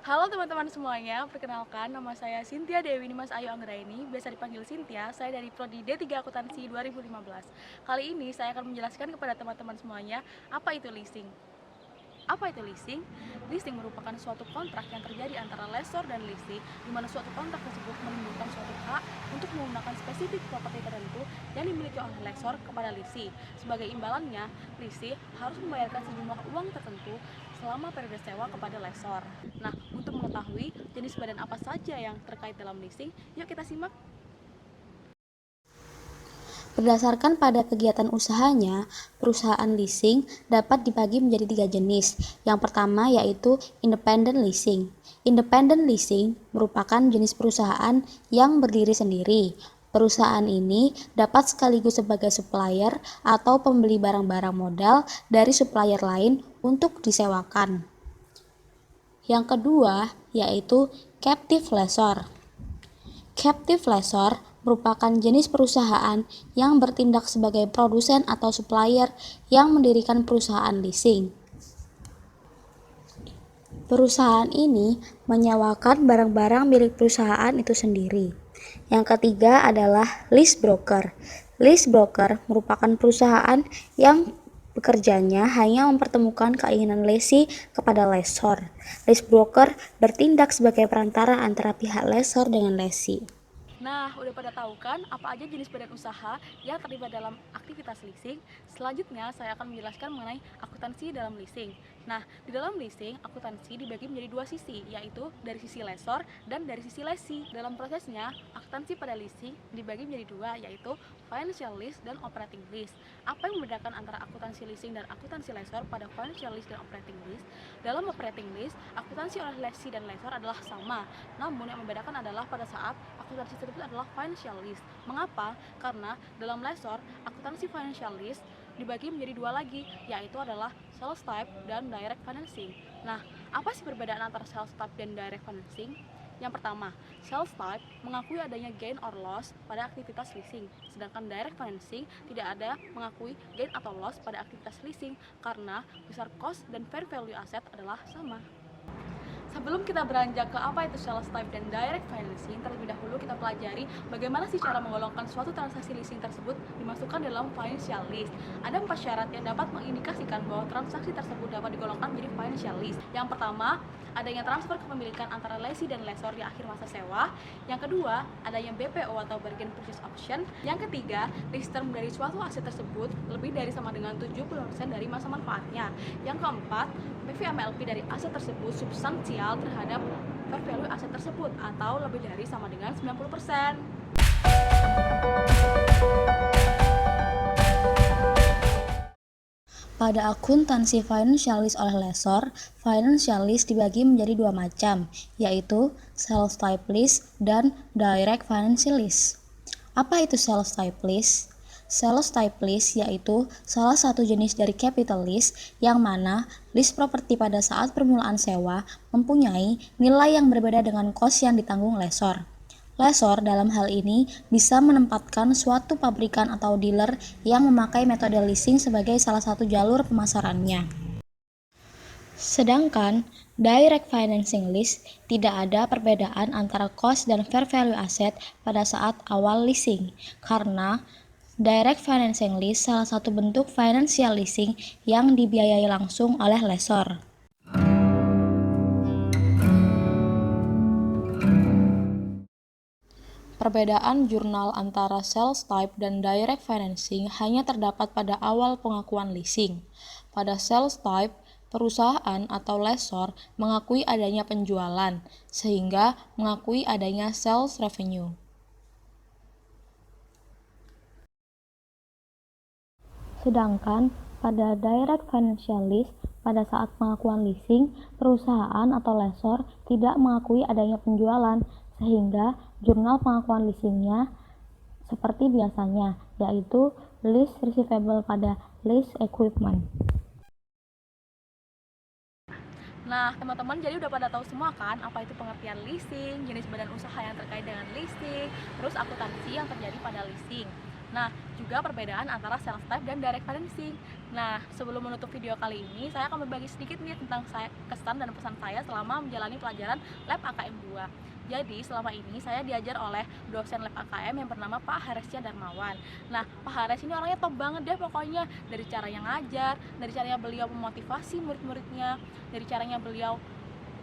Halo teman-teman semuanya, perkenalkan nama saya Cynthia Dewi Nimas Ayu Anggraini, biasa dipanggil Cynthia. Saya dari Prodi D3 Akuntansi 2015. Kali ini saya akan menjelaskan kepada teman-teman semuanya apa itu leasing. Apa itu leasing? Leasing merupakan suatu kontrak yang terjadi antara lessor dan lessee, di mana suatu kontrak tersebut menimbulkan suatu hak untuk menggunakan spesifik properti tertentu yang dimiliki oleh lessor kepada lessee. Sebagai imbalannya, lessee harus membayarkan sejumlah uang tertentu selama periode sewa kepada lessor. Nah, untuk mengetahui jenis badan apa saja yang terkait dalam leasing, yuk kita simak. Berdasarkan pada kegiatan usahanya, perusahaan leasing dapat dibagi menjadi 3 jenis. Yang pertama yaitu independent leasing. Independent leasing merupakan jenis perusahaan yang berdiri sendiri. Perusahaan ini dapat sekaligus sebagai supplier atau pembeli barang-barang modal dari supplier lain untuk disewakan. Yang kedua yaitu captive lessor. Captive lessor merupakan jenis perusahaan yang bertindak sebagai produsen atau supplier yang mendirikan perusahaan leasing. Perusahaan ini menyewakan barang-barang milik perusahaan itu sendiri. Yang ketiga adalah lease broker. Lease broker merupakan perusahaan yang bekerjanya hanya mempertemukan keinginan lessee kepada lessor. Lease broker bertindak sebagai perantara antara pihak lessor dengan lessee. Nah, udah pada tahu kan apa aja jenis badan usaha yang terlibat dalam aktivitas leasing? Selanjutnya, saya akan menjelaskan mengenai akuntansi dalam leasing. Nah, di dalam leasing, akuntansi dibagi menjadi dua sisi, yaitu dari sisi lessor dan dari sisi lessee. Dalam prosesnya, akuntansi pada leasing dibagi menjadi dua, yaitu financial lease dan operating lease. Apa yang membedakan antara akuntansi leasing dan akuntansi lessor pada financial lease dan operating lease? Dalam operating lease, akuntansi oleh lessee dan lessor adalah sama, namun yang membedakan adalah pada saat akuntansi tersebut adalah financial lease. Mengapa? Karena dalam lessor, akuntansi financial lease dibagi menjadi dua lagi, yaitu adalah sales type dan direct financing. Nah, apa sih perbedaan antara sales type dan direct financing? Yang pertama, sales type mengakui adanya gain or loss pada aktivitas leasing, sedangkan direct financing tidak ada mengakui gain atau loss pada aktivitas leasing karena besar cost dan fair value aset adalah sama. Sebelum kita beranjak ke apa itu sales type dan direct financing, terlebih dahulu kita pelajari bagaimana sih cara menggolongkan suatu transaksi leasing tersebut dimasukkan dalam financial lease. Ada 4 syarat yang dapat mengindikasikan bahwa transaksi tersebut dapat digolongkan menjadi financial lease. Yang pertama, adanya transfer kepemilikan antara lessee dan lessor di akhir masa sewa. Yang kedua, adanya BPO atau bargain purchase option. Yang ketiga, lease term dari suatu aset tersebut lebih dari sama dengan 70% dari masa manfaatnya. Yang keempat, PV/MLP dari aset tersebut substansial terhadap fair value aset tersebut atau lebih dari sama dengan 90%. Pada akuntansi financial lease oleh lessor, financial lease dibagi menjadi 2 macam, yaitu sales type lease dan direct financial lease. Apa itu sales type lease? Sales type lease yaitu salah satu jenis dari capital lease yang mana lease properti pada saat permulaan sewa mempunyai nilai yang berbeda dengan kos yang ditanggung lessor. Lessor dalam hal ini bisa menempatkan suatu pabrikan atau dealer yang memakai metode leasing sebagai salah satu jalur pemasarannya. Sedangkan direct financing lease tidak ada perbedaan antara cost dan fair value asset pada saat awal leasing, karena direct financing lease salah satu bentuk financial leasing yang dibiayai langsung oleh lessor. Perbedaan jurnal antara sales type dan direct financing hanya terdapat pada awal pengakuan leasing. Pada sales type, perusahaan atau lessor mengakui adanya penjualan, sehingga mengakui adanya sales revenue. Sedangkan pada direct financial lease, pada saat pengakuan leasing, perusahaan atau lessor tidak mengakui adanya penjualan, sehingga jurnal pengakuan leasingnya seperti biasanya, yaitu lease receivable pada lease equipment. Nah, teman-teman jadi udah pada tahu semua kan apa itu pengertian leasing, jenis badan usaha yang terkait dengan leasing, terus akuntansi yang terjadi pada leasing. Nah, juga perbedaan antara self type dan direct financing. Nah, sebelum menutup video kali ini, saya akan berbagi sedikit nih tentang kesan dan pesan saya selama menjalani pelajaran Lab AKM 2. Jadi, selama ini saya diajar oleh dosen Lab AKM yang bernama Pak Haresya Darmawan. Nah, Pak Hares ini orangnya top banget deh pokoknya. Dari caranya ngajar, dari caranya beliau memotivasi murid-muridnya, dari caranya beliau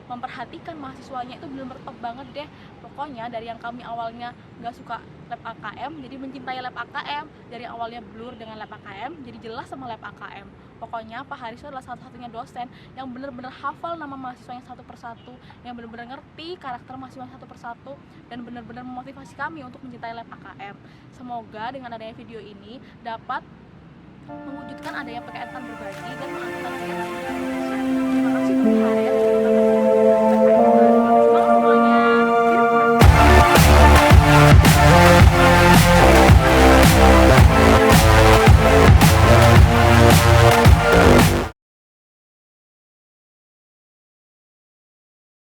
memperhatikan mahasiswanya itu benar-benar top banget deh. Pokoknya dari yang kami awalnya nggak suka lab AKM jadi mencintai lab AKM, dari awalnya blur dengan lab AKM jadi jelas sama lab AKM. Pokoknya Pak Haris itu adalah satu-satunya dosen yang benar-benar hafal nama mahasiswanya satu persatu, yang benar-benar ngerti karakter mahasiswa satu persatu, dan benar-benar memotivasi kami untuk mencintai lab AKM. Semoga dengan adanya video ini dapat mewujudkan adanya PKN berbagi dan mengaktifkan kegiatan Indonesia. Terima kasih Pak Haris.